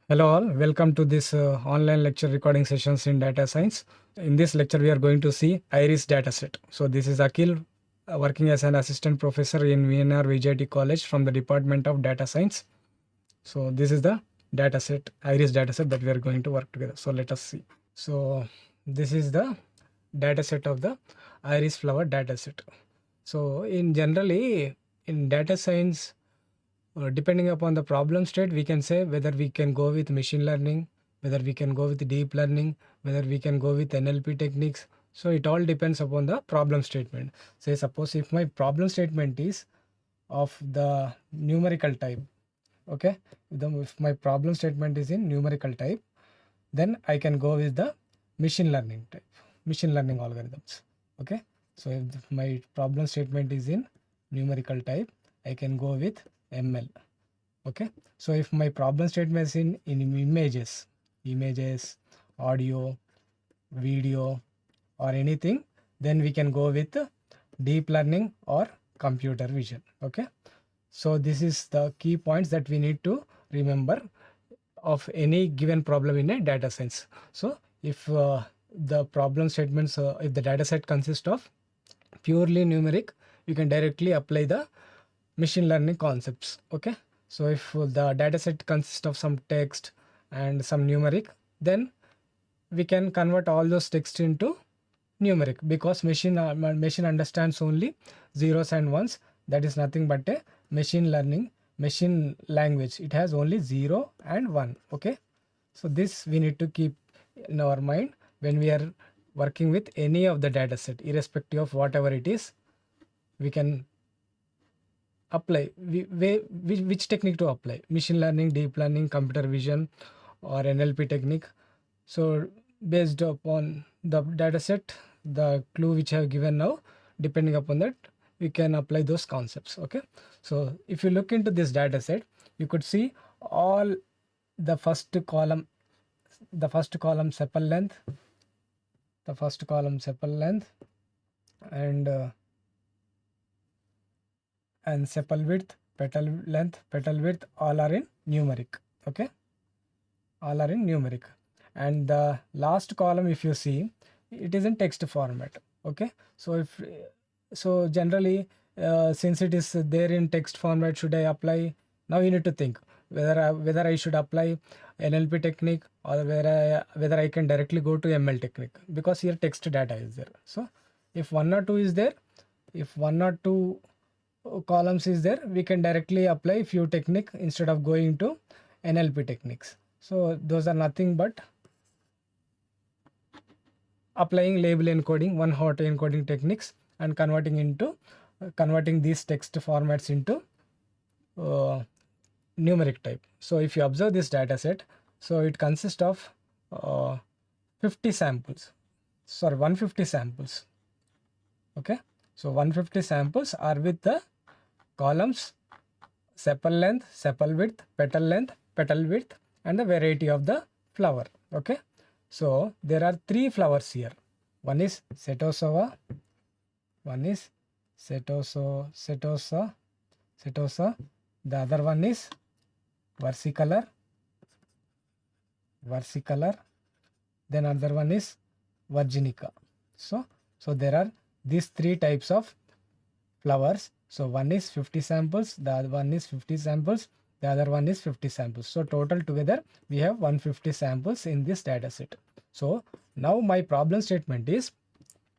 Hello all, welcome to this online lecture recording sessions in data science. In this lecture, we are going to see IRIS dataset. So this is Akhil, working as an assistant professor in VNR VJEC college from the Department of Data Science. So this is the dataset, IRIS dataset that we are going to work together. So let us see. So this is the dataset of the IRIS flower dataset. So in generally, in data science, depending upon the problem state, we can say whether we can go with machine learning, whether we can go with deep learning, whether we can go with NLP techniques. So it all depends upon the problem statement. Say suppose if my problem statement is of the numerical type, okay, if my problem statement is in numerical type, then I can go with the machine learning type, machine learning algorithms. Okay, so if my problem statement is in numerical type, I can go with ML. Okay, so if my problem statement is in images, audio, video, or anything, then we can go with deep learning or computer vision. Okay, so this is the key points that we need to remember of any given problem in a data science. So if the problem statements, if the data set consists of purely numeric, you can directly apply the machine learning concepts. Okay, so if the data set consists of some text and some numeric, then we can convert all those text into numeric, because machine understands only zeros and ones. That is nothing but a machine language. It has only 0 and 1. Okay, so this we need to keep in our mind when we are working with any of the data set, irrespective of whatever it is. We can apply which technique to apply: machine learning, deep learning, computer vision, or NLP technique. So based upon the data set, the clue which I have given now, depending upon that, we can apply those concepts. Okay, so if you look into this data set, you could see all the first column sepal length, and sepal width, petal width, all are in numeric. Okay, all are in numeric. And the last column, if you see, it is in text format. Okay, so generally, since it is there in text format, should I apply? Now you need to think whether I should apply NLP technique, or whether I can directly go to ML technique, because here text data is there. So if 1 or 2 is there, if 1 or 2 columns is there, we can directly apply few technique instead of going to NLP techniques. So those are nothing but applying label encoding, one hot encoding techniques, and converting these text formats into numeric type. So if you observe this data set, so it consists of 150 samples. Okay, so 150 samples are with the columns sepal length, sepal width, petal length, petal width, and the variety of the flower. Okay, so there are 3 flowers here. One is setosa, the other one is versicolor, then another one is virginica. So there are these 3 types of flowers. So one is 50 samples, the other one is 50 samples, the other one is 50 samples. So total together we have 150 samples in this data set. So now my problem statement is,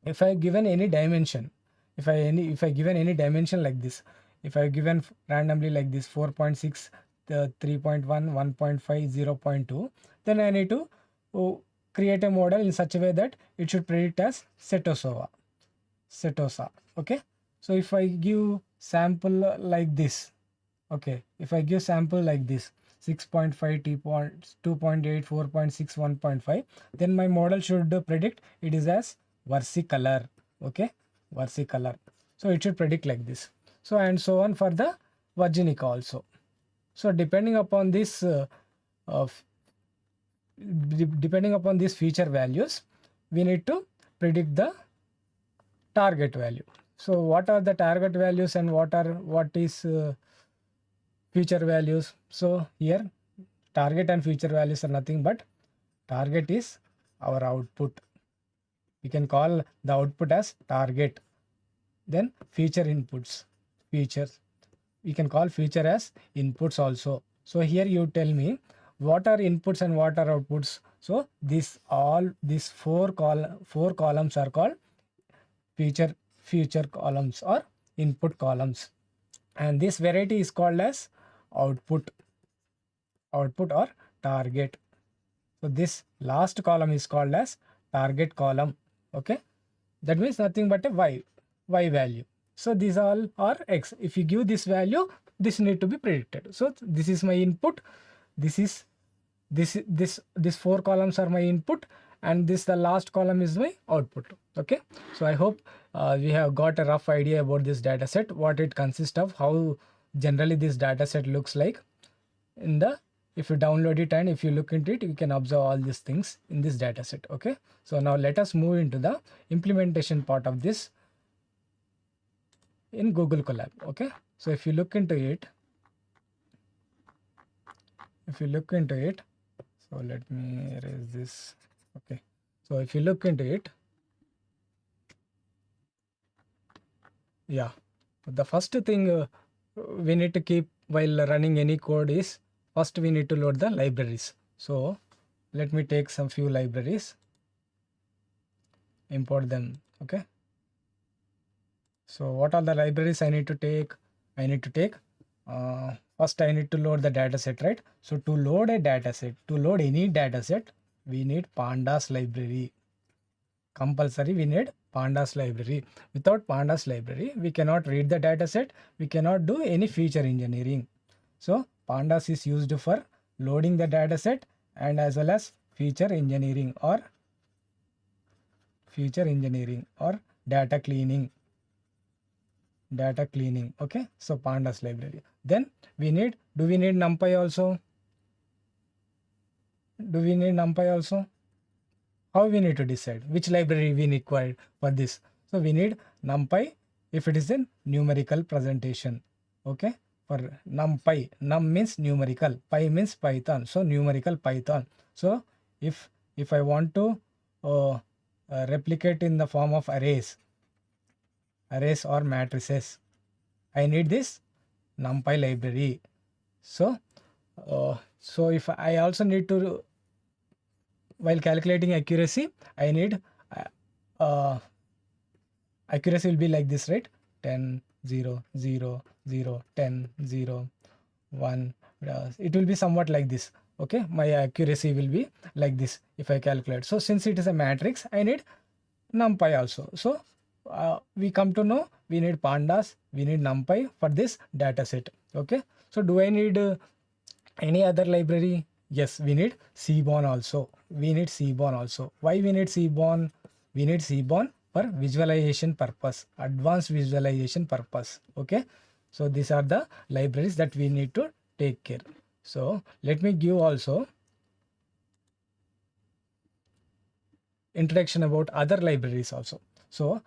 if I given any dimension, if I given any dimension like this, if I given randomly like this 4.6, 3.1, 1.5, 0.2, then I need to create a model in such a way that it should predict as setosa. Okay, so if I give sample like this, okay, if I give sample like this 6.5, 2.8, 4.6, 1.5, then my model should predict it is as versicolor. Okay, versicolor. So it should predict like this. So and so on for the virginica also. So depending upon this feature values, we need to predict the target value. So what are the target values and what is future values? So here target and future values are nothing but target is our output. We can call the output as target. Then future inputs, features. We can call future as inputs also. So here you tell me what are inputs and what are outputs. So these four columns are called future columns or input columns, and this variety is called as output or target. So this last column is called as target column. Okay, that means nothing but a y value. So these all are x. If you give this value, this need to be predicted. So this is my input, this four columns are my input, and this the last column is my output. Okay, so I hope we have got a rough idea about this data set, what it consists of, how generally this data set looks like. If you download it and if you look into it, you can observe all these things in this data set. Okay, so now let us move into the implementation part of this in Google Colab. Okay, so if you look into it, so let me erase this. Okay, so if you look into it, yeah, the first thing we need to keep while running any code is first we need to load the libraries. So let me take some few libraries, import them. Okay, so what are the libraries I need to take? First I need to load the data set, right? So to load a data set, to load any data set, we need pandas library. Compulsory we need pandas library. Without pandas library, we cannot read the data set, we cannot do any feature engineering. So pandas is used for loading the data set and as well as feature engineering or data cleaning. Okay, so pandas library. Then do we need numpy also? How we need to decide which library we require for this? So we need numpy if it is a numerical presentation. Okay, for numpy, num means numerical, py means Python, so numerical Python. So if I want to replicate in the form of arrays or matrices, I need this numpy library. So if I also need to, while calculating accuracy, I need accuracy will be like this, right? 10 0 0 0 10 0 1. It will be somewhat like this. Okay, my accuracy will be like this if I calculate. So since it is a matrix, I need numpy also. So we come to know we need pandas, we need numpy for this data set. Okay, so do I need any other library? Yes, we need Seaborn also. Why we need Seaborn? We need Seaborn for visualization purpose, advanced visualization purpose. Okay, so these are the libraries that we need to take care. So let me give also introduction about other libraries also. So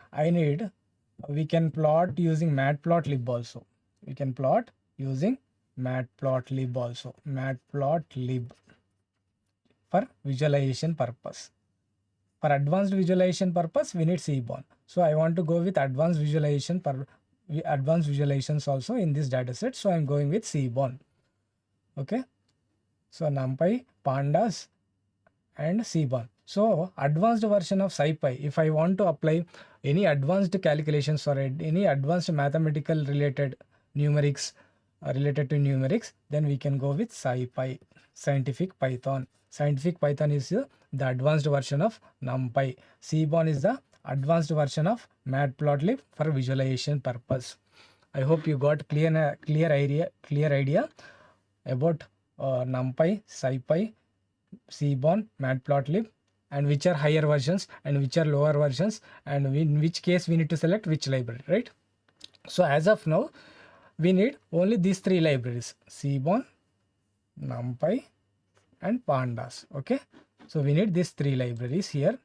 we can plot using matplotlib also. We can plot using matplotlib also. Matplotlib for visualization purpose. For advanced visualization purpose, we need Seaborn. So I want to go with advanced visualizations also in this data set. So I'm going with Seaborn. Okay. So NumPy, Pandas and Seaborn. So advanced version of SciPy, if I want to apply any advanced calculations or any advanced mathematical related numerics related to numerics, then we can go with SciPy, Scientific Python. Scientific Python is the advanced version of NumPy. Seaborn is the advanced version of Matplotlib for visualization purpose. I hope you got clear idea about NumPy, SciPy, Seaborn, Matplotlib, and which are higher versions and which are lower versions, and in which case we need to select which library, right? So as of now, we need only these three libraries: Seaborn, NumPy, and Pandas. Okay, so we need these three libraries here.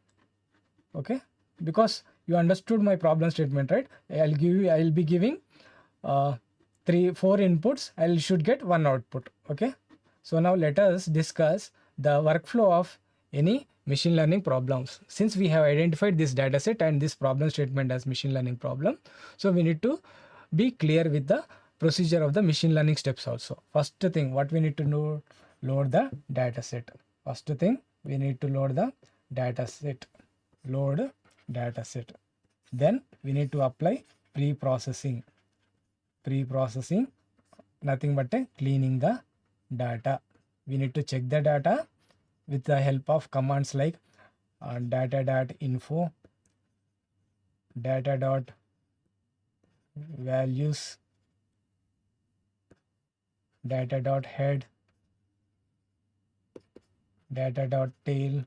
Okay, because you understood my problem statement, right? I'll be giving 4 inputs. I should get 1 output. Okay. So now let us discuss the workflow of any machine learning problems. Since we have identified this data set and this problem statement as machine learning problem, so we need to be clear with the procedure of the machine learning steps also. First thing, what we need to do, load the data set. First thing, we need to load the data set. Load data set. Then we need to apply pre-processing. Pre-processing, nothing but cleaning the data. We need to check the data with the help of commands like data.info, data.values, data.head, data.tail.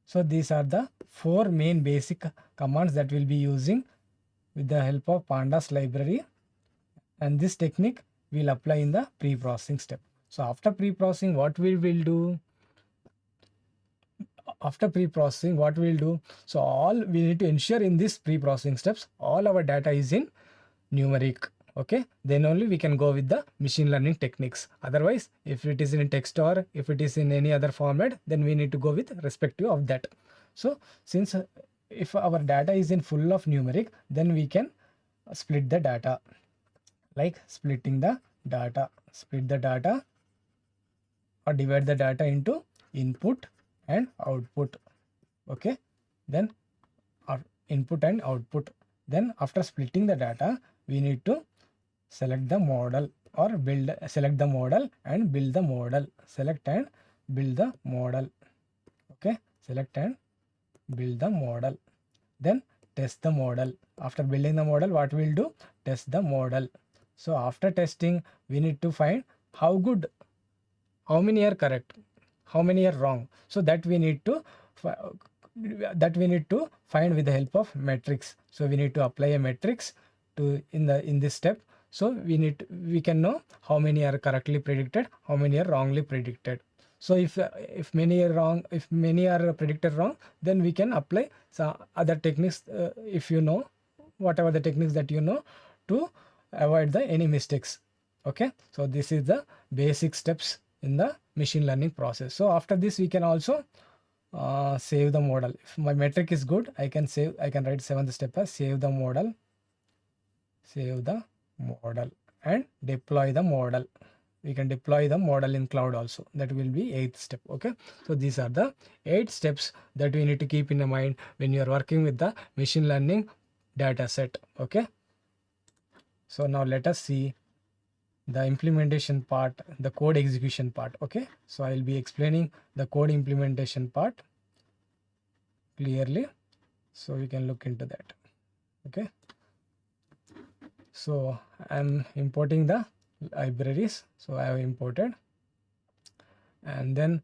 So these are the 4 main basic commands that we'll be using with the help of pandas library, and this technique we'll apply in the pre-processing step. So after pre-processing, what we will do? After pre-processing, what we'll do? So all we need to ensure in this pre-processing steps, all our data is in numeric. Okay, then only we can go with the machine learning techniques. Otherwise, if it is in text or if it is in any other format, then we need to go with respective of that. So since if our data is in full of numeric, then we can split the data, like splitting the data, split the data or divide the data into input and output. Okay, then input and output. Then after splitting the data, we need to select the model or select the model and build the model. Select and build the model. Okay, select and build the model. Then test the model. After building the model, what we'll do? Test the model. So after testing, we need to find how many are correct, how many are wrong. So that we need to find with the help of metrics. So we need to apply a metrics to in this step. So we can know how many are correctly predicted, how many are wrongly predicted. So if many are wrong, if many are predicted wrong, then we can apply some other techniques, if you know whatever the techniques that you know, to avoid any mistakes. Okay, so this is the basic steps in the machine learning process. So after this, we can also save the model. If my metric is good, I can write 7th step as save the model and deploy the model. We can deploy the model in cloud also. That will be 8th step. Okay, so these are the 8 steps that we need to keep in mind when you are working with the machine learning data set. Okay, so now let us see the implementation part, the code execution part. Okay, so I will be explaining the code implementation part clearly, so you can look into that. Okay, so I'm importing the libraries. So I have imported, and then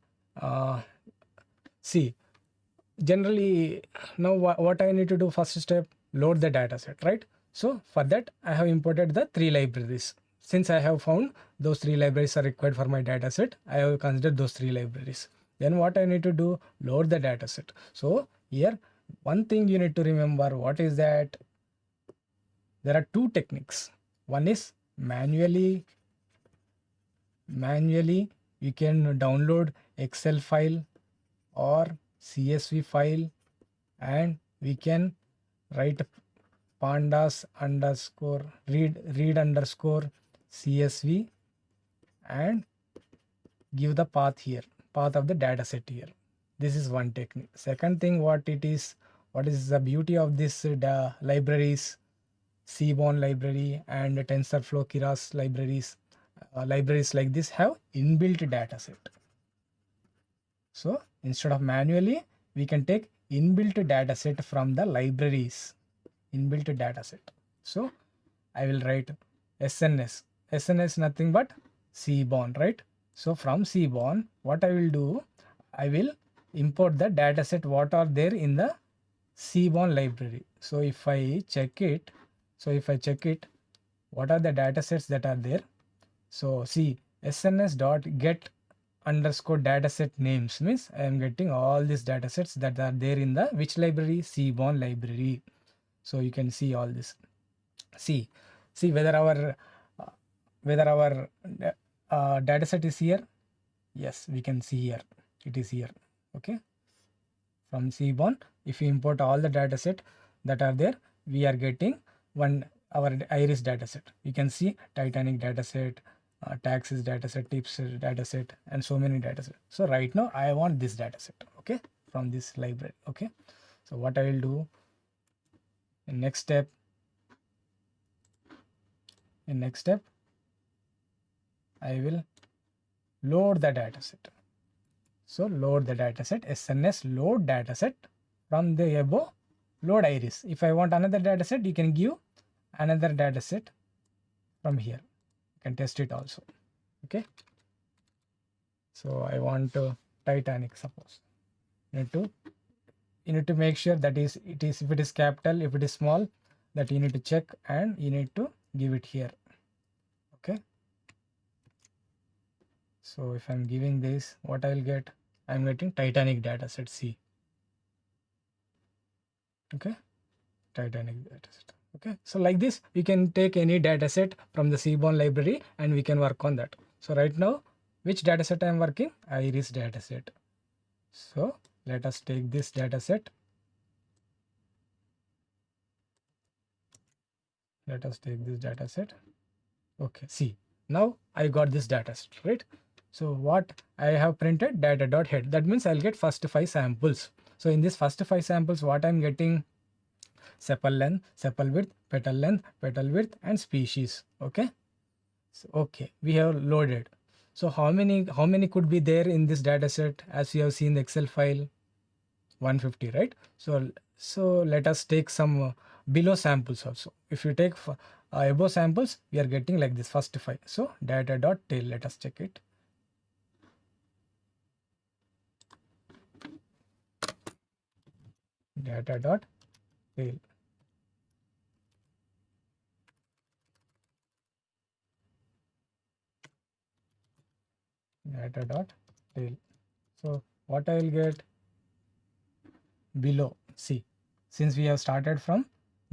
see, generally now what I need to do, first step, load the data set, right? So for that, I have imported the 3 libraries. Since I have found those 3 libraries are required for my data set, I have considered those 3 libraries. Then what I need to do, load the data set. So here, one thing you need to remember, what is that? There are 2 techniques. One is manually you can download Excel file or CSV file, and we can write pandas underscore read underscore CSV and give the path here, path of the data set here. This is one technique. Second thing, what is the beauty of this libraries, Seaborn library and TensorFlow Keras libraries like this have inbuilt data set. So instead of manually, we can take inbuilt data set from the libraries, inbuilt data set. So I will write SNS nothing but Seaborn, right? So from Seaborn, what I will do, I will import the data set what are there in the Seaborn library. So if I check it, what are the data sets that are there? So see, sns.get underscore dataset names means I am getting all these datasets that are there in the which library? Seaborn library. So you can see all this. See whether our data set is here. Yes, we can see here it is here. Okay, from Seaborn, if you import all the data set that are there, we are getting our iris data set. You can see Titanic data set, taxes data set, tips data set, and so many data set. So right now I want this data set, okay, from this library. Okay, so what I will do in next step, I will load the data set. So load the data set, SNS load data set. From the above, load iris. If I want another data set, you can give another data set from here. You can test it also. Okay, so I want Titanic, suppose. You need to make sure that if it is capital, if it is small, that you need to check and you need to give it here. Okay, so if I'm giving this, what I will get? I'm getting Titanic data set C. Okay, Titanic data set. Okay, so like this, we can take any data set from the Seaborn library and we can work on that. So right now, which data set I am working? Iris data set. So let us take this data set. Let us take this data set. Okay, see, now I got this data set, right? So what I have printed data.head. That means I'll get first 5 samples. So in this first 5 samples, what I'm getting? Sepal length, sepal width, petal width, and species. Okay. So, okay, we have loaded. So how many could be there in this data set? As you have seen the Excel file, 150, right? So let us take some below samples also. If you take above samples, we are getting like this first 5. So data.tail, let us check it. Data.tail. Data.tail. So what I will get below? See, since we have started from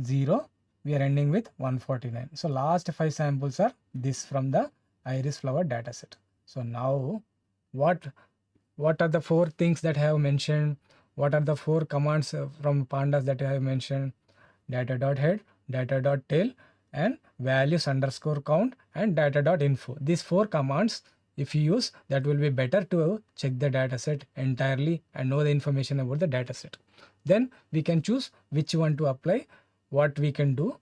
0, we are ending with 149. So last 5 samples are this from the iris flower dataset. So now what are the 4 things that I have mentioned? What are the 4 commands from pandas that I have mentioned? Data.head, data.tail, and values underscore count, and data.info. These 4 commands, if you use, that will be better to check the dataset entirely and know the information about the dataset. Then we can choose which one to apply, what we can do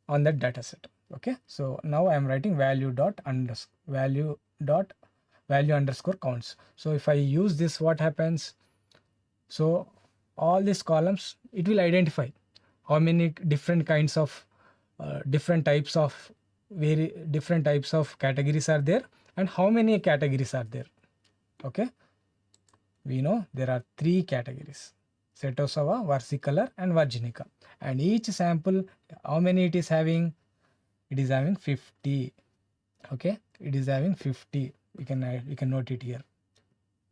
on that dataset. Okay, so now I am writing value underscore counts. So if I use this, what happens? So all these columns, it will identify how many different kinds of different types of categories are there and how many categories are there. Okay, we know there are 3 categories: Setosava, versicolor, and virginica. And each sample, how many it is having? It is having 50. Okay, it is having 50. You can note it here.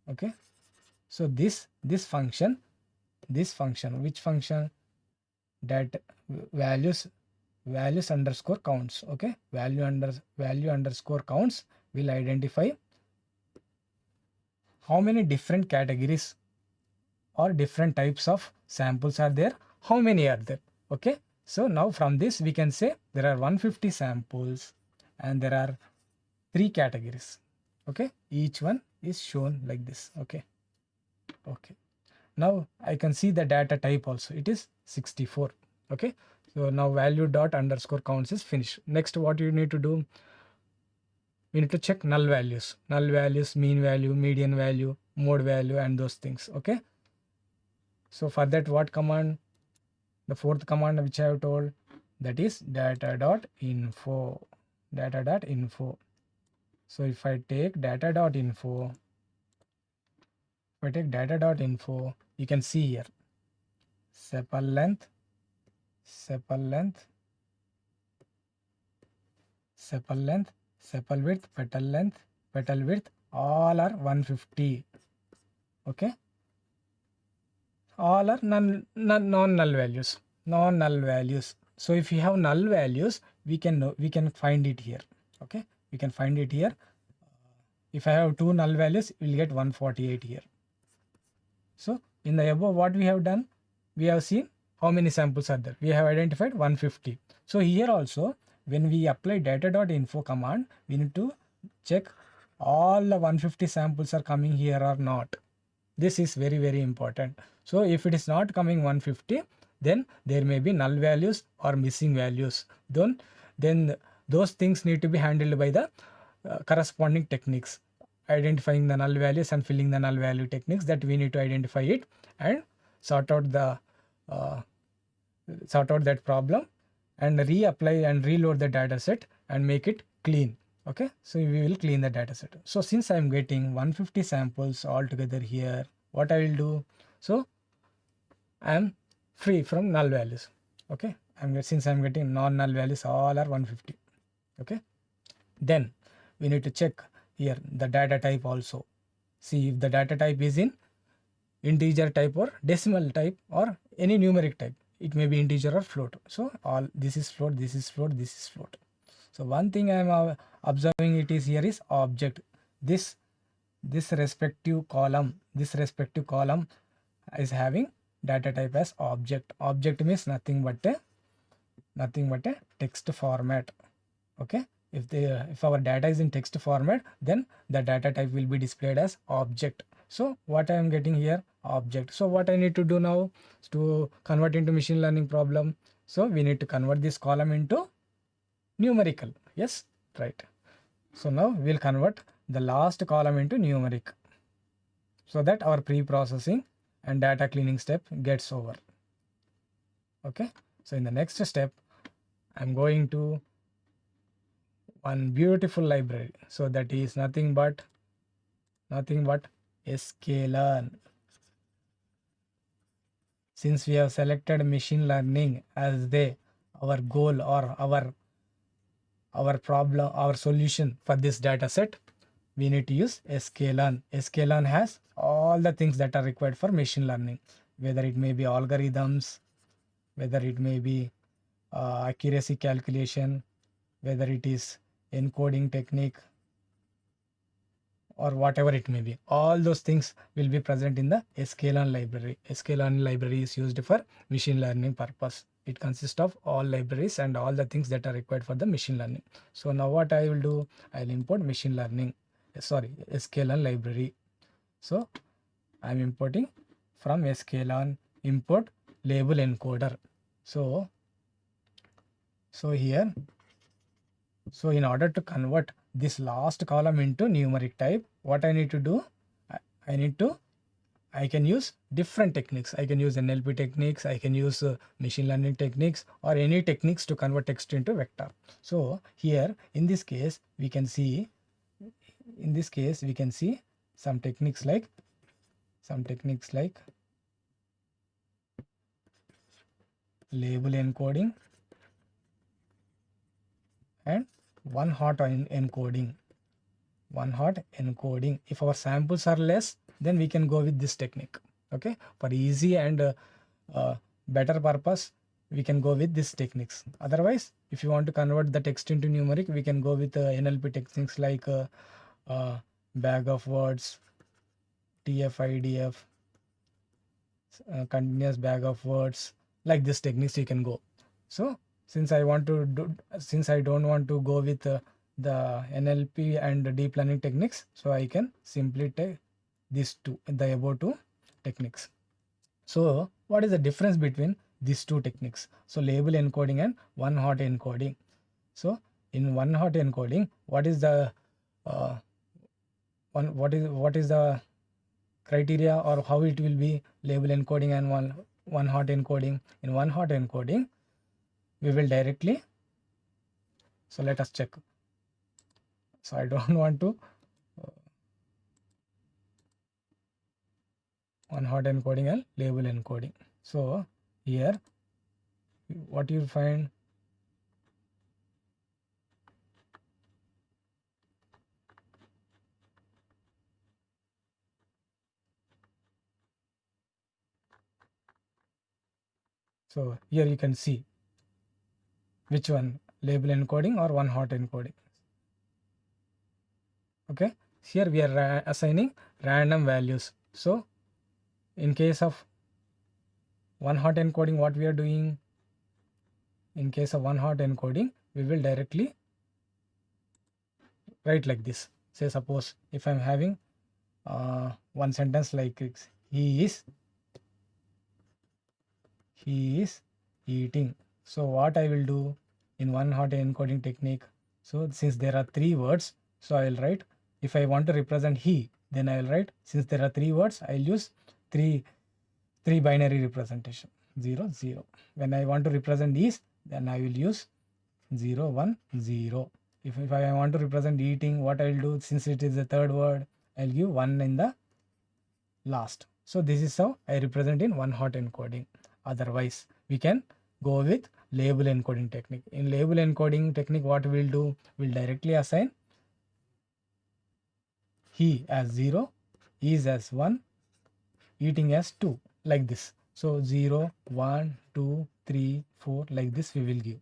Okay, so this function, which function? That values underscore counts. Okay, value underscore counts will identify how many different categories or different types of samples are there, how many are there. Okay, so now from this we can say there are 150 samples and there are 3 categories. Okay, each one is shown like this. Okay, now I can see the data type also, it is 64. Okay, so now value dot underscore counts is finished. Next, what you need to do, we need to check null values, mean value, median value, mode value, and those things. Okay, so for that, what command? The 4th command which I have told, that is data.info. So if I take data.info, you can see here sepal length, sepal width, petal width, all are 150. Okay, all are non-null values. non-null values. So if you have null values, we can find it here. Okay, we can find it here. If I have two null values, we'll get 148 here. So in the above, what we have done, we have seen how many samples are there. We have identified 150. So here also, when we apply data.info command, we need to check all the 150 samples are coming here or not. This is very, very important. So if it is not coming 150, then there may be null values or missing values. Then those things need to be handled by the corresponding techniques, identifying the null values and filling the null value techniques, that we need to identify it and sort out the sort out that problem and reapply and reload the data set and make it clean. Okay, so we will clean the data set. So since I'm getting 150 samples all together here, what I will do, so I'm free from null values. Okay, since I'm getting non-null values, all are 150. Okay, then we need to check here the data type also. See if the data type is in integer type or decimal type or any numeric type. It may be integer or float. So all this is float, this is float, this is float. So one thing I am observing it is here is object. This respective column is having data type as object. Object means nothing but a text format. Okay, if our data is in text format, then the data type will be displayed as object. So what I am getting here, object. So what I need to do now to convert into machine learning problem, so we need to convert this column into numerical. Yes, right. So now we'll convert the last column into numeric so that our pre-processing and data cleaning step gets over. Okay, so in the next step, I'm going to one beautiful library. So that is nothing but sklearn. Since we have selected machine learning as our goal or our problem, our solution for this data set, we need to use sklearn. Sklearn has all the things that are required for machine learning, whether it may be algorithms, whether it may be accuracy calculation, whether it is encoding technique, or whatever it may be. All those things will be present in the sklearn library. Sklearn library is used for machine learning purpose. It consists of all libraries and all the things that are required for the machine learning. So now what I will do, I will import sklearn library. So I'm importing from sklearn import label encoder. So here, so in order to convert this last column into numeric type, what I need to do, I can use different techniques. I can use NLP techniques, I can use machine learning techniques, or any techniques to convert text into vector. So here in this case we can see some techniques like label encoding and one hot encoding. If our samples are less, then we can go with this technique. Okay, for easy and better purpose, we can go with these techniques. Otherwise, if you want to convert the text into numeric, we can go with NLP techniques like bag of words, TF-IDF, continuous bag of words. Like this techniques you can go. So since I don't want to go with the NLP and deep learning techniques, so I can simply take these the above two techniques. So what is the difference between these two techniques? So label encoding and one hot encoding. So in one hot encoding, what is the criteria, or how it will be label encoding and one hot encoding? In one hot encoding, we will directly, so let us check. So I don't want to one hot encoding and label encoding. So here what you find, So here you can see which one, label encoding or one hot encoding. Okay, here we are assigning random values. So in case of one hot encoding, what we are doing, in case of one hot encoding, we will directly write like this. Say suppose if I'm having one sentence like he is eating. So what I will do in one hot encoding technique, so since there are three words, so I will write, if I want to represent he, then I will write, since there are three words, I'll use three binary representation, 0 0. When I want to represent is, then I will use 0 1 0. If I want to represent eating, what I will do, since it is the third word, I'll give 1 in the last. So this is how I represent in one hot encoding. Otherwise, we can go with label encoding technique. In label encoding technique, what we'll do, we'll directly assign he as 0, is as 1, eating as 2, like this. So 0 1 2 3 4, like this we will give.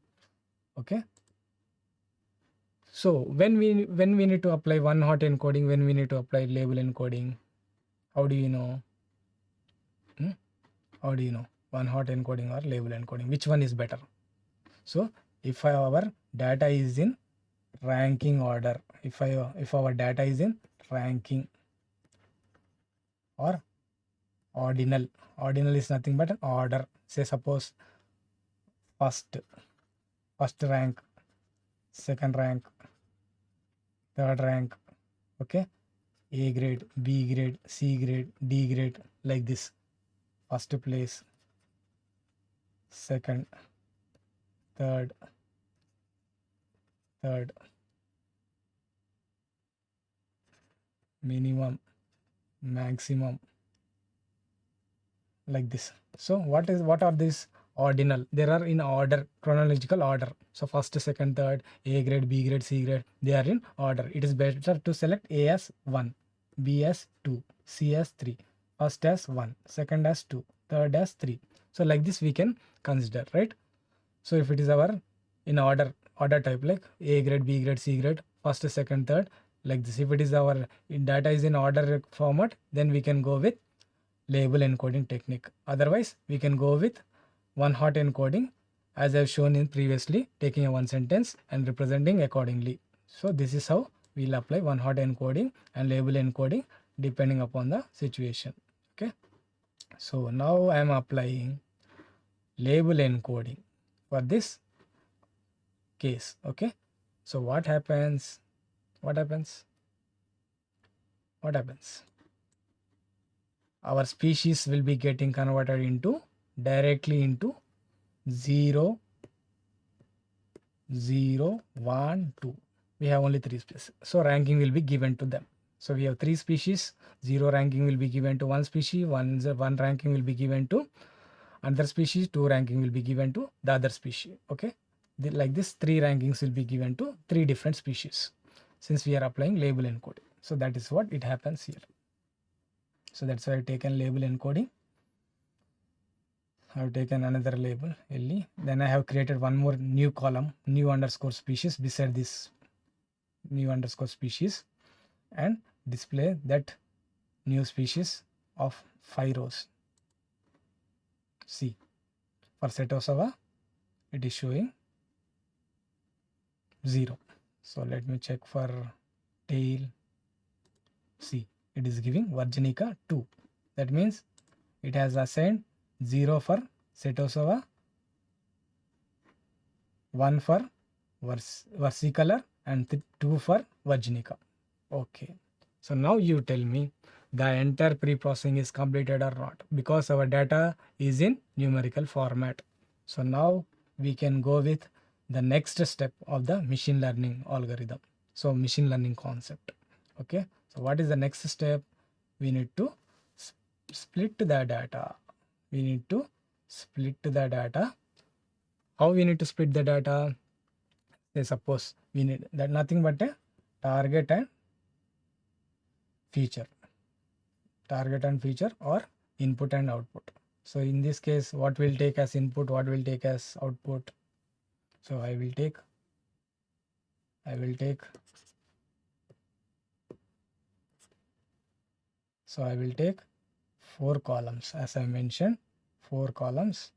Okay. So when we need to apply one hot encoding, when we need to apply label encoding, how do you know? How do you know one hot encoding or label encoding, which one is better? So if our data is in ranking order, if our data is in ranking or ordinal is nothing but an order. Say suppose first rank, second rank, third rank, okay, A grade, B grade, C grade, D grade, like this. First place, second, third, minimum, maximum, like this. So what are these ordinal? There are in order, chronological order. So first, second, third, A grade, B grade, C grade, they are in order. It is better to select A as 1, B as 2, C as 3, first as 1, second as 2, third as 3. So like this we can consider, right? So if it is our in order type, like A grade, B grade, C grade, first, second, third, like this. If it is our data is in order format, then we can go with label encoding technique. Otherwise, we can go with one hot encoding, as I've shown in previously, taking a one sentence and representing accordingly. So this is how we'll apply one hot encoding and label encoding depending upon the situation. Okay. So now I am applying label encoding for this case. Okay. So what happens? Our species will be getting converted directly into 0 0 1 2. We have only 3 species, so ranking will be given to them. So we have 3 species, 0 ranking will be given to one species, 1 ranking will be given to another species, 2 ranking will be given to the other species. Okay, like this 3 rankings will be given to 3 different species, since we are applying label encoding. So that is what it happens here. So that's why I've taken label encoding. I've taken another label LE. Then I have created one more new column, new underscore species, beside this new underscore species, and display that new species of 5 rows. See, for Setosava, it is showing 0. So let me check for tail. See, it is giving VJEC 2. That means it has assigned 0 for Setosava, 1 for versicolor, and 2 for VJEC. Okay. So now you tell me the entire pre-processing is completed or not, because our data is in numerical format. So now we can go with the next step of the machine learning algorithm. So machine learning concept. Okay. So what is the next step? We need to split the data. How we need to split the data? Say suppose we need that nothing but a target and feature or input and output. So in this case, what will take as input, what will take as output? So I will take so I will take 4 columns, as I mentioned, 4 columns,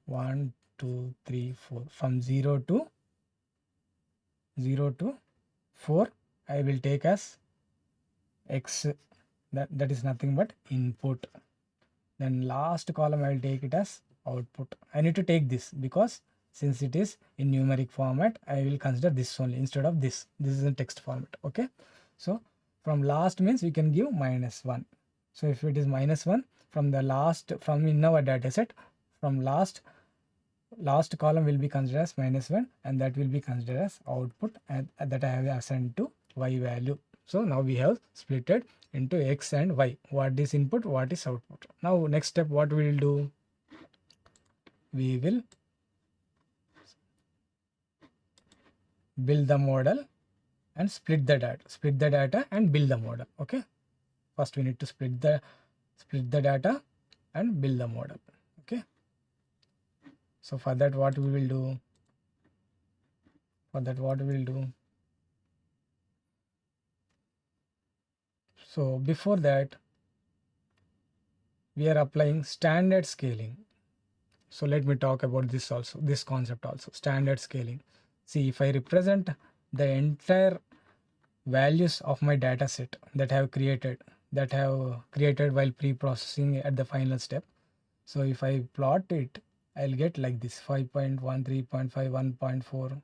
1 2 3 4, from 0 to 4 I will take as x, that is nothing but input. Then last column I will take it as output. I need to take this because since it is in numeric format, I will consider this only instead of this. This is in text format. Okay. So from last means we can give -1. So if it is -1 from the last, from in our data set, from last column will be considered as -1, and that will be considered as output, and that I have assigned to y value. So now we have splitted into x and y. What is input, what is output. Now next step, what we will do? We will build the model and split the data and build the model. Okay. First we need to split the data and build the model. Okay. So for that, what we will do? So before that, we are applying standard scaling. So let me talk about this also, this concept also, standard scaling. See, if I represent the entire values of my data set that I have created while pre-processing at the final step. So if I plot it, I'll get like this: 5.1, 3.5, 1.4,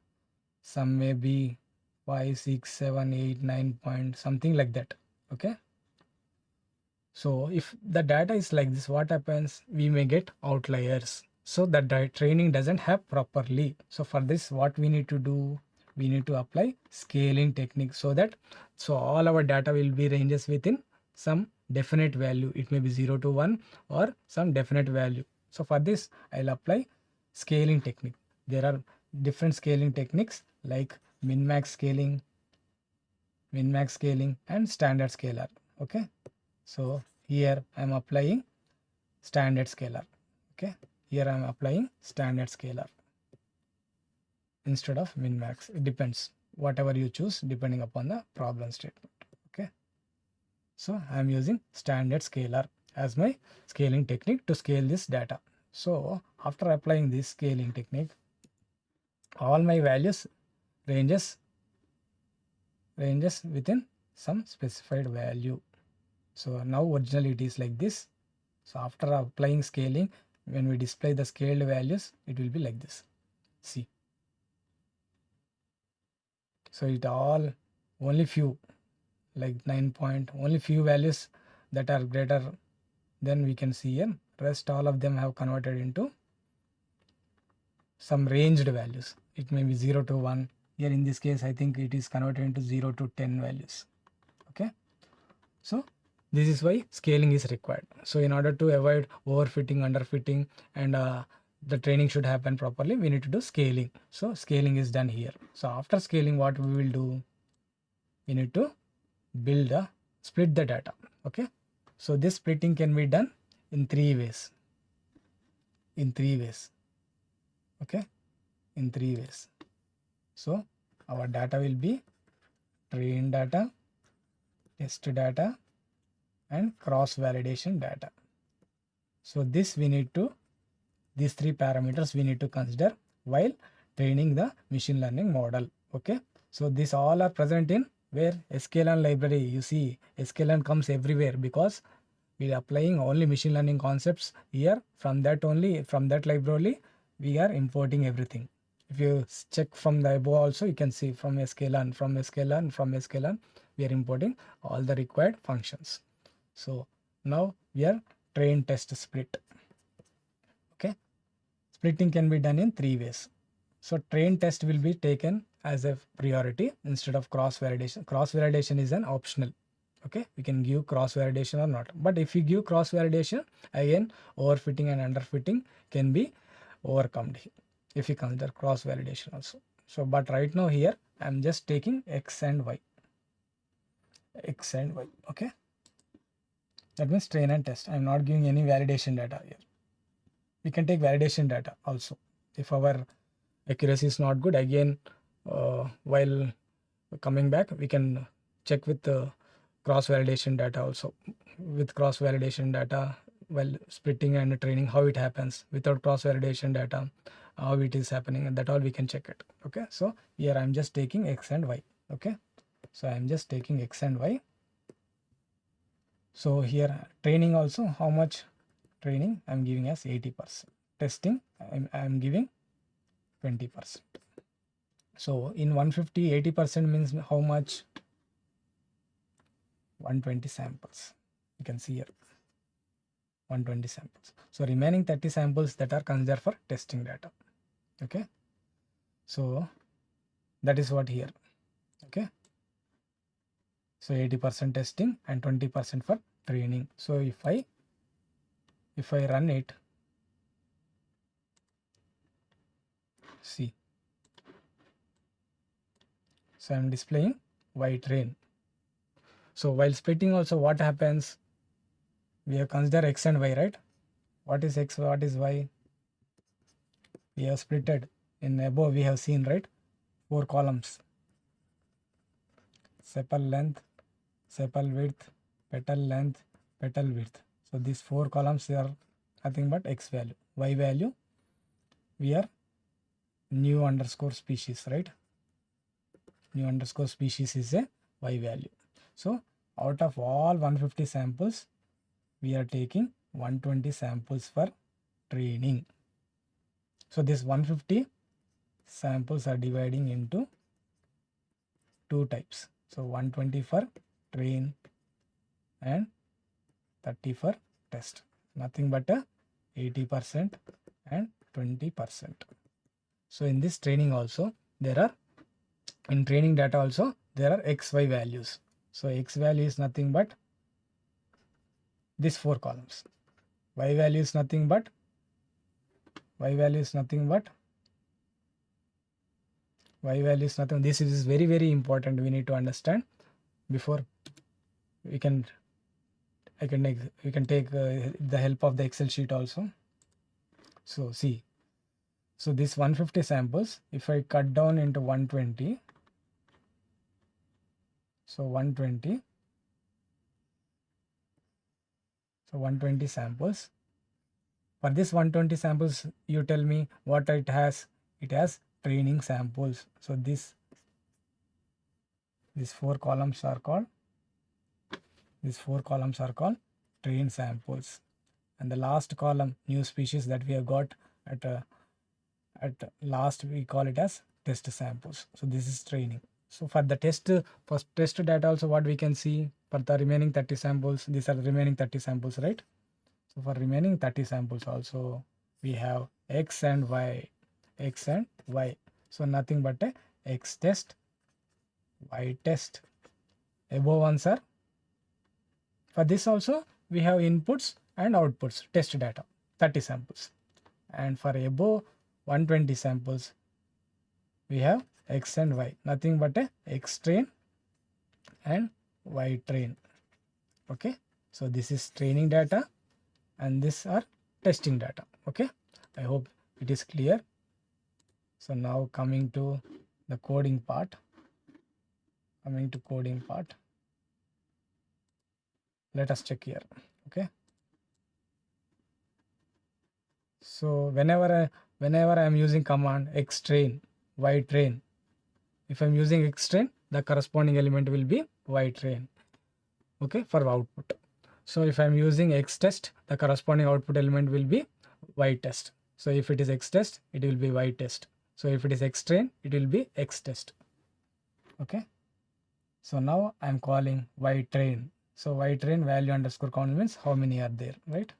some may be 5, 6, 7, 8, 9 point something like that. Okay. So if the data is like this, what happens? We may get outliers. So that training doesn't have properly. So for this, what we need to do? We need to apply scaling technique so all our data will be ranges within some definite value. It may be 0 to 1 or some definite value. So for this, I'll apply scaling technique. There are different scaling techniques like min-max scaling, and standard scaler. Okay. So here I am applying standard scaler. Okay. Here I am applying standard scaler instead of min-max. It depends, whatever you choose depending upon the problem statement. Okay. So I am using standard scaler as my scaling technique to scale this data. So after applying this scaling technique, all my values ranges within some specified value. So now originally it is like this. So after applying scaling, when we display the scaled values, it will be like this. See. So it all only few, like 9 point, only few values that are greater than we can see here. Rest all of them have converted into some ranged values. It may be 0 to 1. Here in this case, I think it is converted into 0 to 10 values. Okay. So this is why scaling is required. So in order to avoid overfitting, underfitting, and the training should happen properly, we need to do scaling. So scaling is done here. So after scaling, what we will do? We need to split the data. Okay. So this splitting can be done in 3 ways. Okay. In 3 ways. So our data will be train data, test data, and cross validation data. So these 3 parameters we need to consider while training the machine learning model. Okay. So these all are present in where sklearn library. You see sklearn comes everywhere because we are applying only machine learning concepts here. From that library we are importing everything. If you check from the above also, you can see from sklearn we are importing all the required functions. So now we are train test split. Okay. Splitting can be done in 3 ways. So train test will be taken as a priority instead of cross validation. Cross validation is an optional. Okay, we can give cross validation or not. But if you give cross validation, again overfitting and underfitting can be overcome if you consider cross validation also. So but right now here I am just taking x and y. Okay. That means train and test. I'm not giving any validation data here. We can take validation data also. If our accuracy is not good, again, while coming back, we can check with the cross validation data also. With cross validation data, while splitting and training, how it happens. Without cross validation data, how it is happening, and that all we can check it. Okay, so here I'm just taking X and Y. Okay, so I'm just taking X and Y. So here training also, how much training I'm giving as 80%. Testing I'm giving 20%. So in 150, 80% means how much? 120 samples. You can see here 120 samples. So remaining 30 samples that are considered for testing data. Okay, so that is what here. Okay, so 80% testing and 20% for training. So if I run it, see, so I'm displaying Y train. So while splitting also, what happens? We have considered X and Y, right? What is X, what is Y? We have splitted. In above we have seen, right? 4 columns. Sepal length, sepal width, petal length, petal width. So these 4 columns are nothing but X value. Y value, we are new underscore species, right? New underscore species is a Y value. So out of all 150 samples, we are taking 120 samples for training. So this 150 samples are dividing into 2 types. So 120 for train and 30 for test. Nothing but a 80% and 20%. So in this training also, there are, in training data also, there are XY values. So X value is nothing but these 4 columns. Y value is nothing but, Y value is nothing but, Y value is nothing. This is very, very important. We need to understand before we can, we can take the help of the Excel sheet also. So see, so this 150 samples, if I cut down into 120, so 120, so 120 samples. For this 120 samples, you tell me what it has. It has training samples. So these 4 columns are called, train samples. And the last column, new species, that we have got at last, we call it as test samples. So this is training. So for the test data also, what we can see for the remaining 30 samples, these are the remaining 30 samples, right? So for remaining 30 samples also, we have X and Y, X and Y. So nothing but a X test, Y test. Above ones are, for this also we have inputs and outputs, test data, 30 samples. And for above 120 samples, we have X and Y, nothing but a X train and Y train. Okay, so this is training data and these are testing data. Okay, I hope it is clear. So now coming to the coding part. Let us check here. Okay, so whenever I am using command X train, Y train, if I'm using X train, the corresponding element will be Y train. Okay, for output. So if I'm using X test, the corresponding output element will be Y test. So if it is X test, it will be Y test. So if it is X train, it will be X test. Okay, so now I'm calling Y train. So Y train value underscore count means how many are there, right?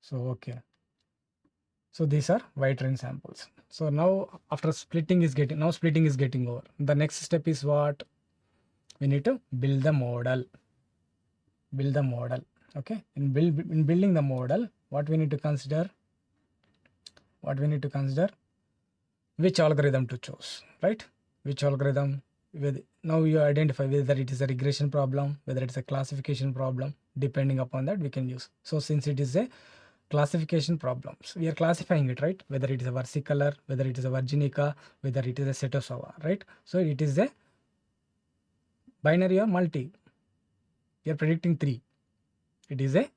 So okay, so these are Y train samples. So now after splitting is getting over. The next step is what? We need to build the model. Okay, in building the model, what we need to consider? which algorithm to choose, right? Which algorithm, now you identify whether it is a regression problem, whether it's a classification problem. Depending upon that we can use. So since it is a classification problems, we are classifying it, right? Whether it is a versicolor, whether it is a virginica, whether it is a Setosova, right? So it is a binary or multi. We are predicting 3. It is a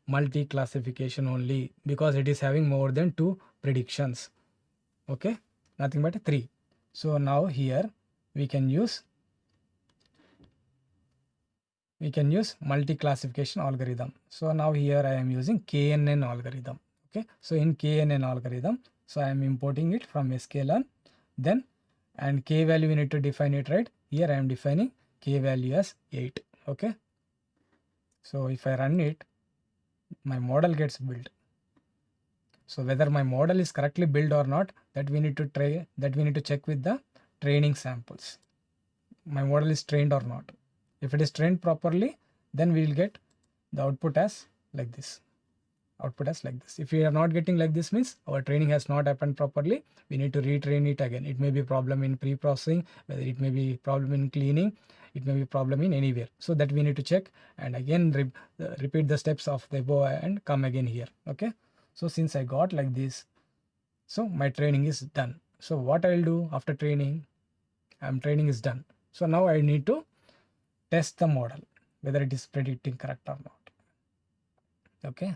multi classification only because it is having more than 2 predictions. Okay, nothing but 3. So now here we can use multi classification algorithm. So now here I am using KNN algorithm. Okay, so in KNN algorithm, so I am importing it from sklearn, then and k value we need to define it, right? Here I am defining k value as 8. Okay, so if I run it, my model gets built. So whether my model is correctly built or not, that we need to try, that we need to check with the training samples. My model is trained or not. If it is trained properly, then we will get the output as like this. Output as like this. If we are not getting like this, means our training has not happened properly. We need to retrain it again. It may be problem in pre-processing, whether it may be problem in cleaning, it may be problem in anywhere. So that we need to check and again repeat the steps of the above and come again here. Okay. So since I got like this, so my training is done. So what I will do after training, training is done. So now I need to test the model, whether it is predicting correct or not. Okay.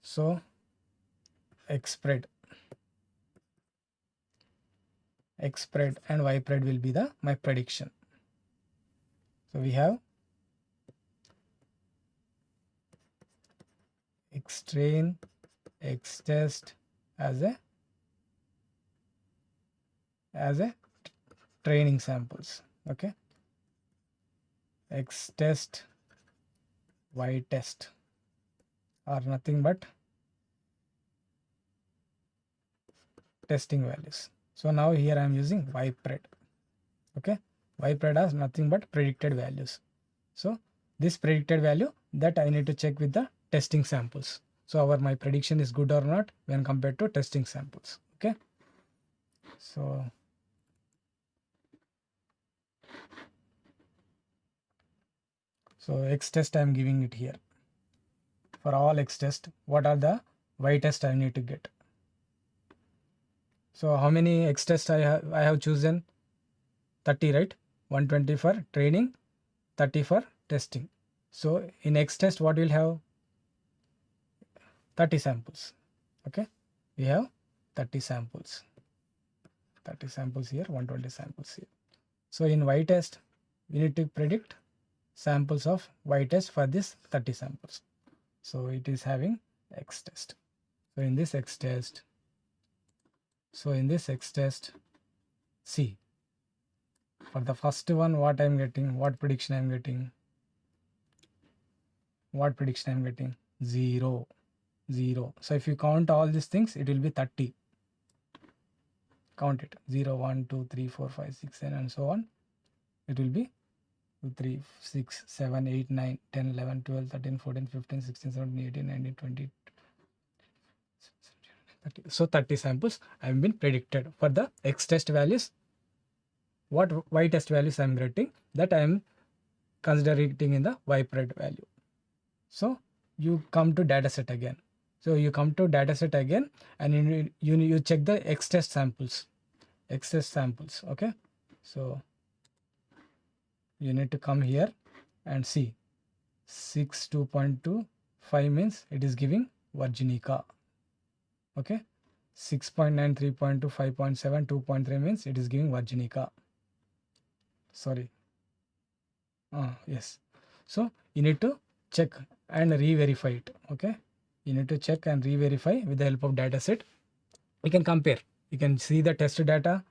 So XSpread and YSpread will be my prediction. So we have Xtrain, Xtest as a training samples. Okay, Xtest, YTest are nothing but testing values. So now here I am using YSpread. Okay, YSpread has nothing but predicted values. So this predicted value that I need to check with the testing samples. So my prediction is good or not when compared to testing samples. Okay, so Xtest I am giving it here. For all Xtest, what are the YTest I need to get? So how many Xtest I have chosen? 30, right? 120 for training, 30 for testing. So in Xtest what we'll have? 30 samples. Okay, we have 30 samples. 30 samples here, 120 samples here. So in YTest, we need to predict samples of YTest for this 30 samples. So it is having Xtest. So in this Xtest, see, for the first one, what I'm getting, what prediction I'm getting? What prediction I'm getting? 0, 0. So if you count all these things, it will be 30. Count it. 0, 1, 2, 3, 4, 5, 6, 7, and so on. It will be 2, 3, 6, 7, 8, 9, 10, 11, 12, 13, 14, 15, 16, 17, 18, 19, 20. So 30 samples have been predicted. For the Xtest values, what YTest values I am getting, that I am considering in the YSpread value. So you come to dataset again. So you come to dataset again and you check the Xtest samples. Okay. So you need to come here and see 6, 2.25 means it is giving Virginica. Okay, 6.9, 3.2, 5.7, 2.3 means it is giving Virginica. Sorry. Yes. So you need to check and re-verify it. Okay, you need to check and re-verify with the help of dataset. You can compare. You can see the test data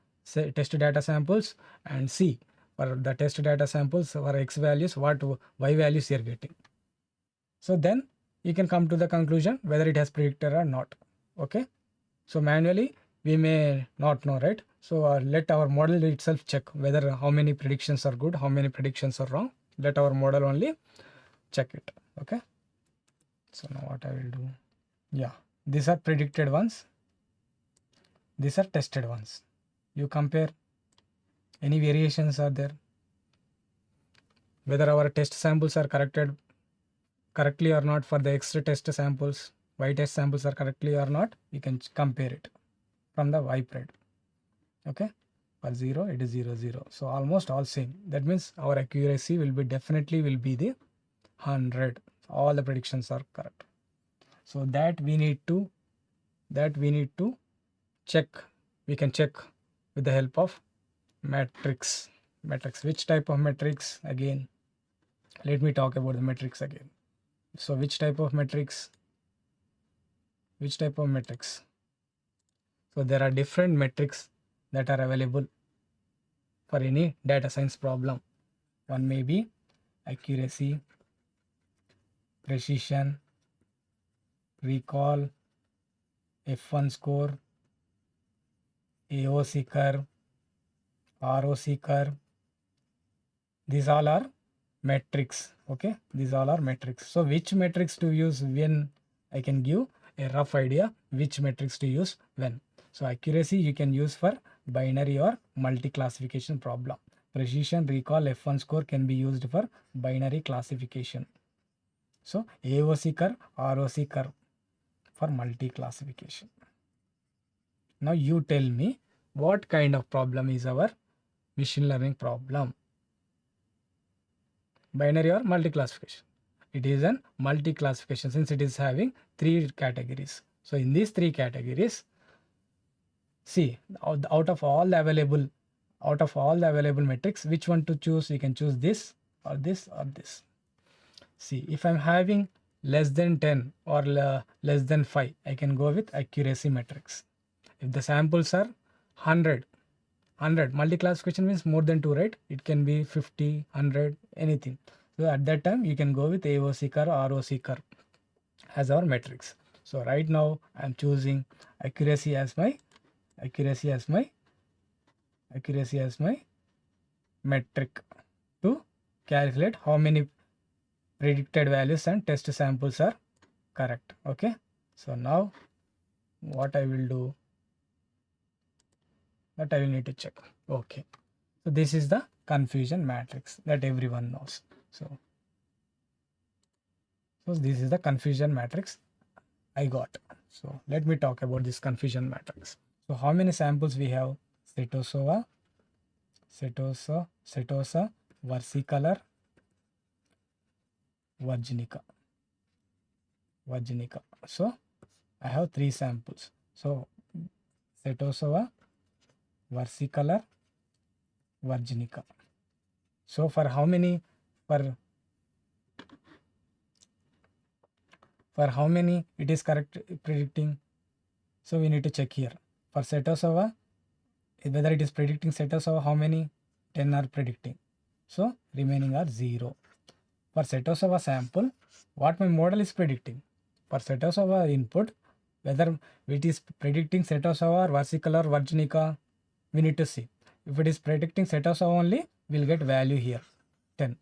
samples and see for the test data samples for X values what Y values you are getting. So then you can come to the conclusion whether it has predicted or not. Okay, so manually we may not know, right? So let our model itself check whether how many predictions are good, how many predictions are wrong. Let our model only check it. Okay, so now what I will do, yeah, these are predicted ones. These are tested ones. You compare, any variations are there, whether our test samples are corrected correctly or not. For the X test samples, Y test samples are correctly or not, you can compare it from the Y spread. Okay, for 0 it is 0 0, so almost all same. That means our accuracy will be definitely will be the 100. All the predictions are correct. So that we need to check. We can check with the help of matrix. Which type of matrix? Again, let me talk about the matrix again. So which type of matrix? So there are different metrics that are available for any data science problem. One may be accuracy, precision, recall, F1 score, AOC curve, ROC curve. These all are metrics. Okay, these all are metrics. So which metrics to use when? I can give a rough idea which metrics to use when. So accuracy you can use for binary or multi-classification problem. Precision, recall, F1 score can be used for binary classification. So AOC curve, ROC curve for multi-classification. Now you tell me what kind of problem is our machine learning problem? Binary or multi-classification? It is an multi-classification since it is having 3 categories. So in these 3 categories, see, out of all the available metrics, which one to choose? You can choose this or this or this. See, if I'm having less than 10 or less than 5, I can go with accuracy metrics. If the samples are 100, multi-classification means more than 2, right? It can be 50, 100, anything. So at that time you can go with AOC curve, ROC curve as our metrics. So right now I'm choosing accuracy as my metric to calculate how many predicted values and test samples are correct. Okay, so now what I will do, that I will need to check. Okay, so this is the confusion matrix that everyone knows. So this is the confusion matrix I got. So let me talk about this confusion matrix. So how many samples we have? Setosa, versicolor, VJEC. So I have 3 samples. So Setosa, versicolor, VJEC. So for how many it is correct predicting? So we need to check here. For Setosa, whether it is predicting Setosa, how many? 10 are predicting. So remaining are 0. For Setosa sample, what my model is predicting? For Setosa input, whether it is predicting Setosa or versicolor, VJEC, we need to see. If it is predicting Setosa only, we'll get value here 10.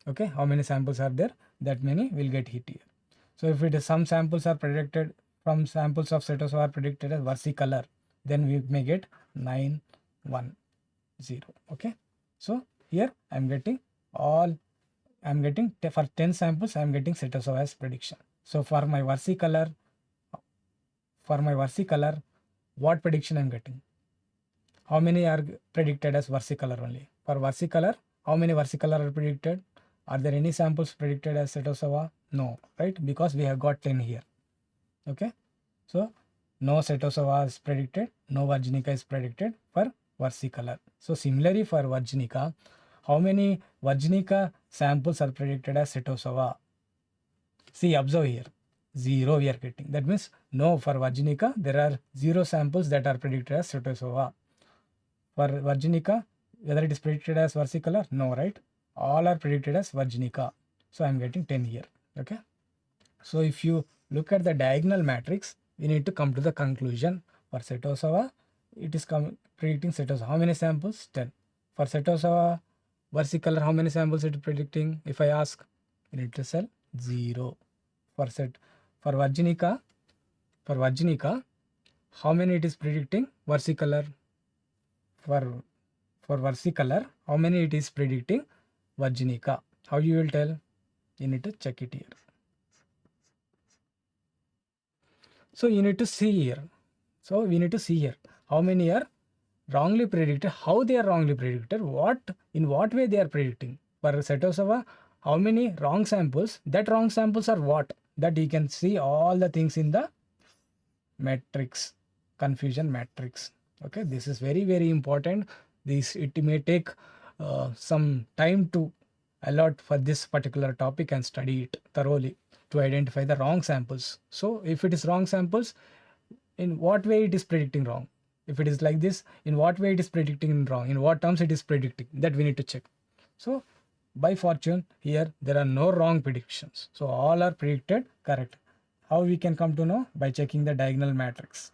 Okay, how many samples are there? That many will get hit here. So if it is some samples are predicted from samples of Setosa are predicted as versicolor, then we may get 9, 1, 0. Okay, so here I'm getting for 10 samples I'm getting Setosa as prediction. So for my versicolor, what prediction I'm getting? How many are predicted as versicolor only? For versicolor, how many versicolor are predicted? Are there any samples predicted as Setosa? No, right? Because we have got 10 here. Okay, so no Setosa is predicted, no VJEC is predicted for versicolor. So similarly for VJEC, how many VJEC samples are predicted as Setosa? See, observe here, 0 we are getting. That means no, for VJEC there are 0 samples that are predicted as Setosa. For VJEC, whether it is predicted as versicolor? No, right? All are predicted as VJEC. So I'm getting 10 here. Okay, so if you look at the diagonal matrix, we need to come to the conclusion. For Setosa, it is predicting Setosa. How many samples? 10. For Setosa versicolor, how many samples it is predicting? If I ask, we need to say 0. For VJEC, how many it is predicting versicolor. For versicolor, how many it is predicting virginica. How you will tell? You need to check it here. So you need to see here. So we need to see here how many are wrongly predicted, how they are wrongly predicted, in what way they are predicting. For Cytosava, how many wrong samples, that wrong samples are what? That you can see all the things in the matrix, confusion matrix. Okay, this is very, very important. It may take some time to allot for this particular topic and study it thoroughly to identify the wrong samples. So if it is wrong samples, in what way it is predicting wrong? If it is like this, in what way it is predicting wrong? In what terms it is predicting? That we need to check. So by fortune, here there are no wrong predictions. So all are predicted correct. How we can come to know? By checking the diagonal matrix.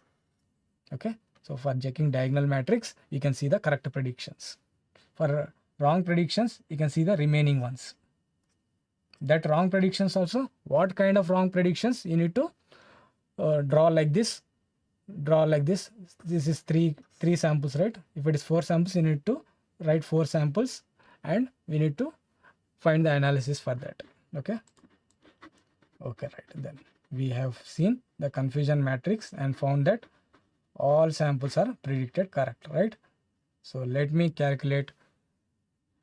Okay. So for checking diagonal matrix, you can see the correct predictions. For wrong predictions, you can see the remaining ones. That wrong predictions also, what kind of wrong predictions? You need to draw like this. Draw like this. This is three samples, right? If it is 4 samples, you need to write 4 samples and we need to find the analysis for that. Okay. Okay, right. Then we have seen the confusion matrix and found that all samples are predicted correct, right? So let me calculate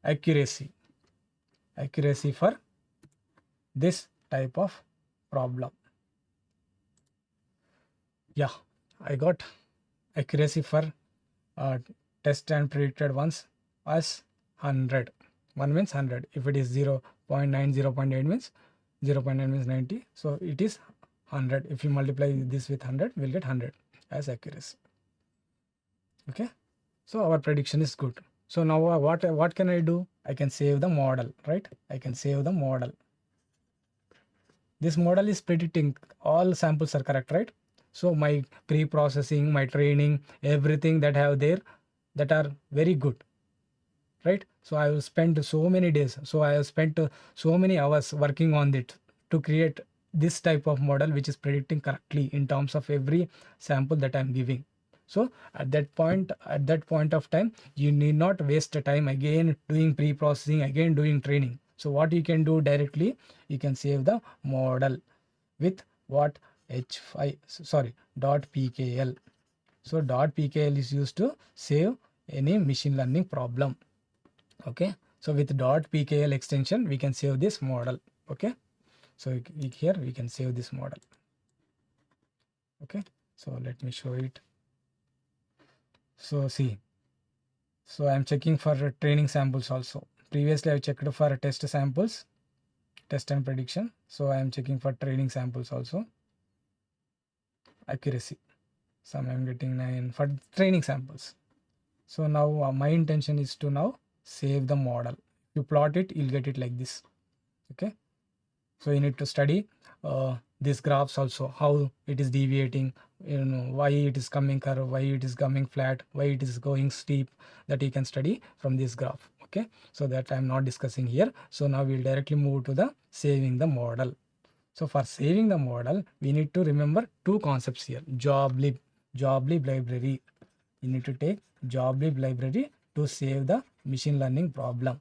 accuracy for this type of problem. Yeah, I got accuracy for test and predicted ones as 100. 1 means 100. If it is 0.9, 0.8 means 0.9 means 90. So it is 100. If you multiply this with 100, we'll get 100 as accuracy. Okay. So our prediction is good. So now what can I do? I can save the model, right? I can save the model. This model is predicting all samples are correct, right? So my pre-processing, my training, everything that I have there, that are very good, right? So I have spent so many days. So I have spent so many hours working on it to create this type of model which is predicting correctly in terms of every sample that I'm giving. So at that point of time, you need not waste time again doing pre-processing, again doing training. So what you can do directly, you can save the model with what? .pkl. So .pkl is used to save any machine learning problem. Okay. So with .pkl extension, we can save this model. Okay. So here we can save this model. Okay. So let me show it. So see, so I'm checking for training samples also. Previously I checked for test samples, test and prediction. So I am checking for training samples also. Accuracy, some I'm getting 9 for training samples. So now my intention is to now save the model. You plot it, you'll get it like this. Okay. So you need to study these graphs also, how it is deviating, why it is coming curve, why it is coming flat, why it is going steep, that you can study from this graph. Okay. So that I'm not discussing here. So now we'll directly move to the saving the model. So for saving the model, we need to remember 2 concepts here. Joblib library. You need to take joblib library to save the machine learning problem.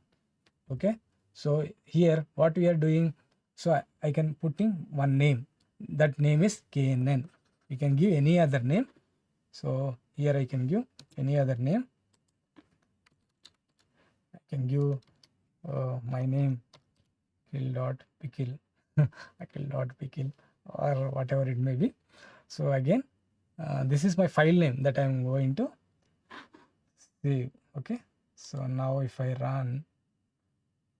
Okay. So here what we are doing, so I can put in one name. That name is KNN. You can give any other name. So here I can give any other name. I can give my name Akhil.pickle. Akhil.pickle or whatever it may be. So again, this is my file name that I'm going to save. Okay. So now if I run,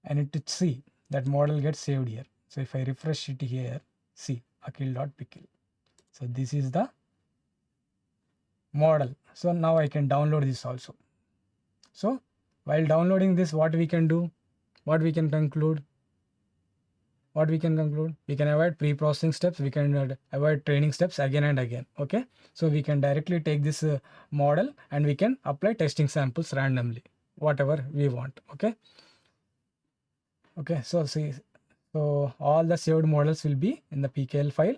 I need to see that model gets saved here. So if I refresh it here, see Akhil.pickle. So this is the model. So now I can download this also. So while downloading this, what we can do, what we can conclude, we can avoid pre-processing steps, we can avoid training steps again and again. Okay. So we can directly take this model and we can apply testing samples randomly, whatever we want. Okay. Okay. So see, so all the saved models will be in the PKL file.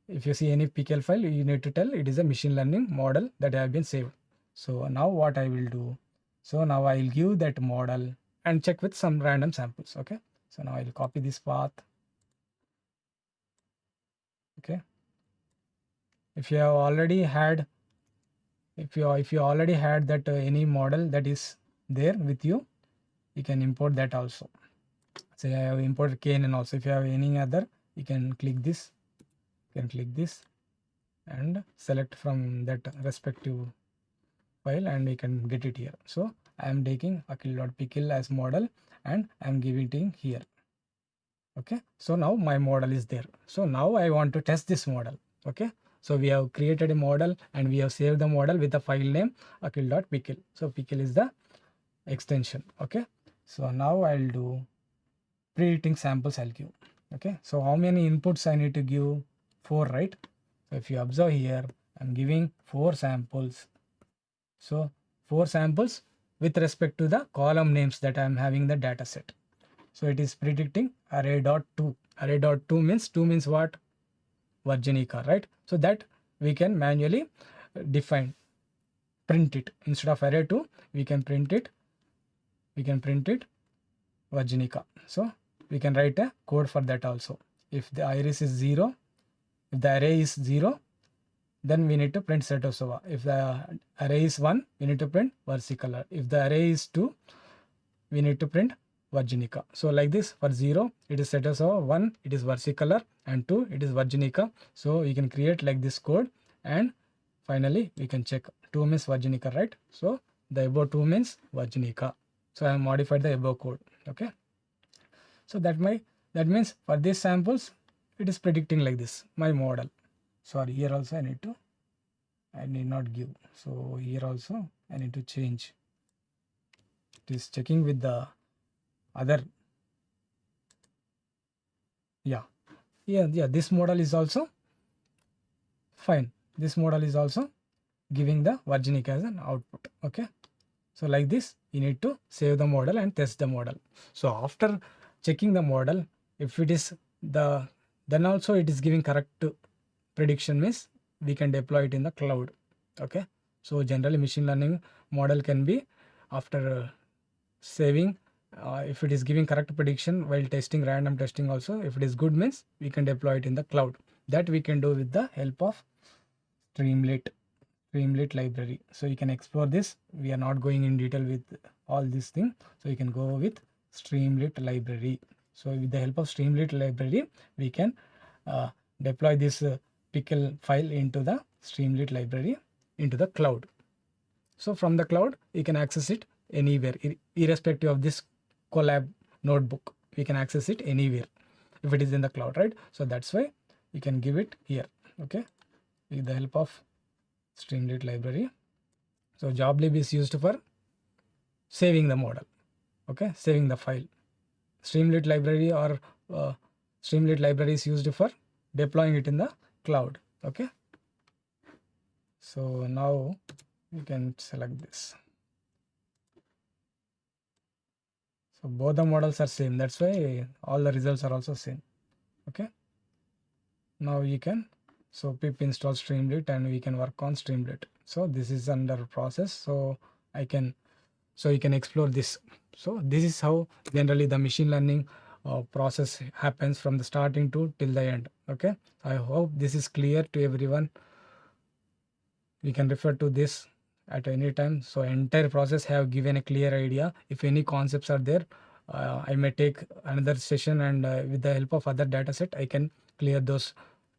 if you see any PKL file, you need to tell it is a machine learning model that have been saved. So now what I will do, so now I will give that model and check with some random samples. Okay, so now I will copy this path. Okay, if you have already had, if you already had that any model that is there with you, you can import that also. So I have imported KNN also. If you have any other, you can click this, and select from that respective file, and you can get it here. So I am taking akhil.pkl as model, and I am giving it here. Okay, so now my model is there. So now I want to test this model. Okay, so we have created a model and we have saved the model with the file name akhil.pkl. So pkl is the extension. Okay, so now I'll do predicting samples I'll give. Okay, so how many inputs I need to give? 4, right? So if you observe here, I'm giving 4 samples. So 4 samples with respect to the column names that I'm having the data set. So it is predicting array.2. Array.2 means 2 means what? VJEC, right? So that we can manually define, print it. Instead of array2, we can print it VJEC. So we can write a code for that also. If the iris is 0, if the array is 0, then we need to print Setosova. If the array is 1, we need to print versicolor. If the array is 2, we need to print VJEC. So like this, for 0 it is Setosova, 1 it is versicolor, and 2 it is VJEC. So you can create like this code, and finally we can check. 2 means VJEC, right? So the above 2 means VJEC. So I have modified the above code. Okay, so that means for these samples it is predicting like this, my model. Sorry, here also I need not give. So here also I need to change. It is checking with the other. Yeah, this model is also fine. This model is also giving the VJEC as an output. Okay, so like this you need to save the model and test the model. So after checking the model, if it is then also it is giving correct prediction, means we can deploy it in the cloud. Okay, so generally machine learning model can be after saving, if it is giving correct prediction while testing, random testing also, if it is good, means we can deploy it in the cloud. That we can do with the help of Streamlit library. So you can explore this. We are not going in detail with all these things, so you can go with Streamlit library. So with the help of Streamlit library, we can deploy this pickle file into the Streamlit library into the cloud. So from the cloud, you can access it anywhere, irrespective of this collab notebook. We can access it anywhere if it is in the cloud, right? So that's why you can give it here. Okay, with the help of Streamlit library. So joblib is used for saving the model. Okay, saving the file. Streamlit library or Streamlit library is used for deploying it in the cloud. Okay, so now you can select this. So both the models are same, that's why all the results are also same. Okay, now you can, so pip install Streamlit and we can work on Streamlit. So this is under process, so you can explore this. So this is how generally the machine learning process happens from the starting to till the end. Okay, I hope this is clear to everyone. We can refer to this at any time. So entire process have given a clear idea. If any concepts are there, I may take another session, and with the help of other data set, I can clear those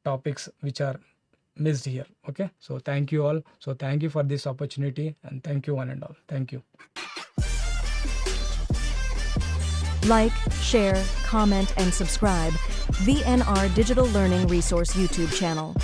topics which are missed here. Okay, so thank you all. So thank you for this opportunity, and thank you one and all. Thank you. Like, share, comment, and subscribe VNR Digital Learning Resource YouTube channel.